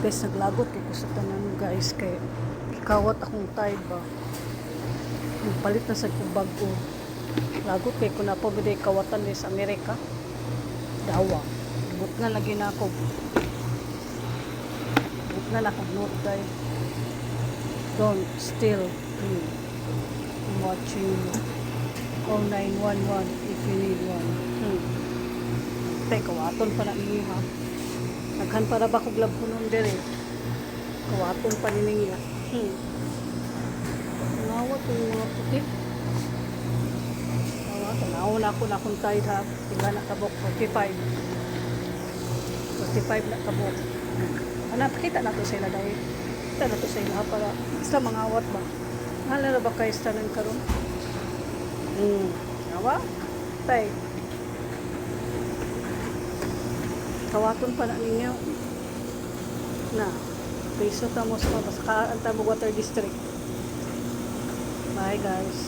guys, naglagot kay ko sa tanan guys, kay ikawat akong tide ba. Palit na sa kong bago. Lagot kay ko na po biday kawatan ni sa Amerika. Dawa. But nga lagi na ako. But nga na akong note day. Don't steal. I'm watching you. Call 911 if you need one. Tay, kawaton pa na ninyo ha. Naghan para ba kong labhunon dire. Kawaton pa ninyo. Nawat yung mga puti. Tanaw na ako na akong tide ha. Iba na kabok. 45. 45 na kabok. Anak, pakita na to sa ila dahil. Kita na to sa ila para basta mga awat ba. Hala na ba kayo sa tanan karon? Nawa? Tay. Kawaton pa na ninyo. Na. Piso tamos pa. Basta kaan tamo water district. Bye guys.